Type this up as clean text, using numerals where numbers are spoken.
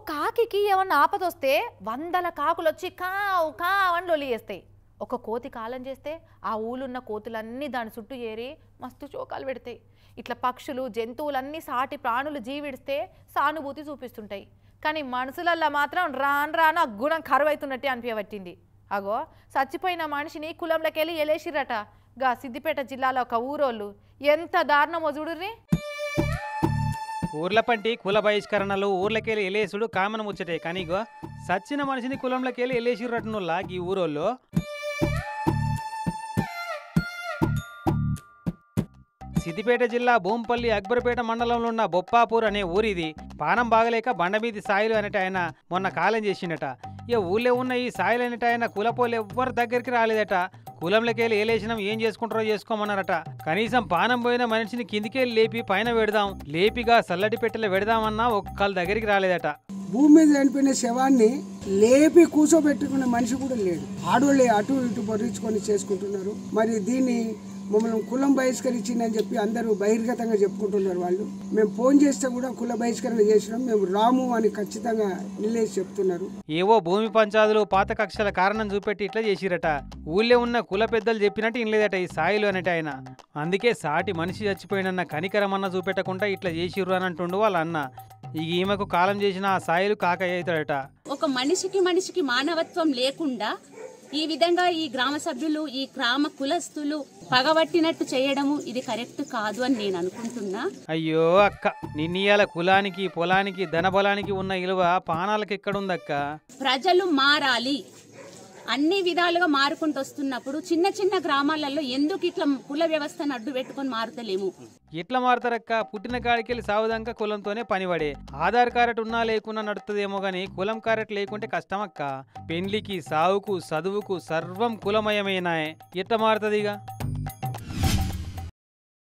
కాకికి ఏమన్నా ఆపదొస్తే వందల కాకులు వచ్చి కావు కావు అని లొలి చేస్తాయి. ఒక కోతి కాలం చేస్తే ఆ ఊళ్ళున్న కోతులన్నీ దాని చుట్టూ ఏరి మస్తు చోకాలు పెడతాయి. ఇట్లా పక్షులు జంతువులన్నీ సాటి ప్రాణులు జీవిడిస్తే సానుభూతి చూపిస్తుంటాయి. కానీ మనుషులల్లో మాత్రం రాను రాను ఆ గుణం కరువైతున్నట్టే అనిపించబట్టింది. అగో చచ్చిపోయిన మనిషిని కులంలోకెళ్ళి ఎలేసిరట. గా సిద్దిపేట జిల్లాలో ఒక ఊరోళ్ళు ఎంత దారుణమో చూడుర్రి. ఊర్ల పంటి కుల బహిష్కరణలు ఊర్లకెళ్ళి ఎలేసుడు కామన్ ముచ్చటే. కానీ ఇగో సచ్చిన మనిషిని కులంలోకెళ్ళి ఎలేసిరటనుల్లా ఈ ఊరోళ్ళు. సిద్దిపేట జిల్లా భూంపల్లి అక్బర్పేట మండలంలో ఉన్న బొప్పాపూర్ అనే ఊరిది. పానం బాగలేక బండమీది సాయిలు అనేట ఆయన మొన్న కాలం చేసిండట. ఇక ఊళ్ళో ఉన్న ఈ సాయిలు అనేట ఆయన కులపోలు ఎవ్వరు దగ్గరికి రాలేదట. కులంలోకెళ్ళి ఏలేసినాం ఏం చేసుకుంటారో చేసుకోమన్నారట. కనీసం పానం పోయిన మనిషిని కిందికెళ్ళి లేపి పైన పెడదాం, లేపిగా సల్లటి పెట్టెలు పెడదామన్నా ఒక్కళ్ళ దగ్గరికి రాలేదట. భూమి మీద చనిపోయిన శవాన్ని లేపి కూర్చోబెట్టుకున్న మనిషి కూడా లేడు. ఆడోళ్ళే అటు ఇటు పొర్రించుకొని చేసుకుంటున్నారు. మరి దీన్ని మమ్మల్ని కులం బహిష్కరించిందని చెప్పి అందరూ బహిర్గతంగా చెప్పుకుంటున్నారు. వాళ్ళు మేము ఫోన్ చేస్తే కూడా కుల బహిష్కరణ చేసినాం, మేము రాము అని ఖచ్చితంగా నిలేసి చెప్తున్నారు. ఏవో భూమి పంచాదులు పాత కక్షల కారణం చూపెట్టి ఇట్లా చేసిరట. ఊళ్ళో ఉన్న కుల పెద్దలు చెప్పినట్టు ఇనలేదట ఈ సాయిలు అనేట ఆయన. అందుకే సాటి మనిషి చచ్చిపోయినన్న కనికరమన్న చూపెట్టకుండా ఇట్లా చేసిర్రు అని అంటుండు వాళ్ళ అన్న. ఇక ఈమెకు కాలం చేసిన ఆ సాయిలు కాకయ్య అవుతాడట. ఒక మనిషికి మానవత్వం లేకుండా ఈ విధంగా ఈ గ్రామ సభ్యులు ఈ గ్రామ కులస్తులు పగబట్టినట్టు చేయడము ఇది కరెక్ట్ కాదు అని నేను అనుకుంటున్నా. అయ్యో అక్క, నిన్నీయాల కులానికి పొలానికి ధనబలానికి ఉన్న ఇలువ పానాలకు ఎక్కడుందక్క? ప్రజలు మారాలి, అన్ని విధాలుగా మారుకుంటూ వస్తున్నప్పుడు చిన్న చిన్న గ్రామాలలో ఎందుకు ఇట్లా కుల వ్యవస్థను అడ్డు పెట్టుకొని మారుతలేము? ఎట్లా మారుతారక్క? పుట్టిన కాడికెళ్ళి సావుదాకా కులంతోనే పనిపడే. ఆధార్ కార్డు ఉన్నా లేకున్నా నడుతుందేమో గానీ కులం కార్డు లేకుంటే కష్టమక్క. పెండ్లికి సావుకు చదువుకు సర్వం కులమయమేనాయే. ఎట్లా మారుతుందిగా?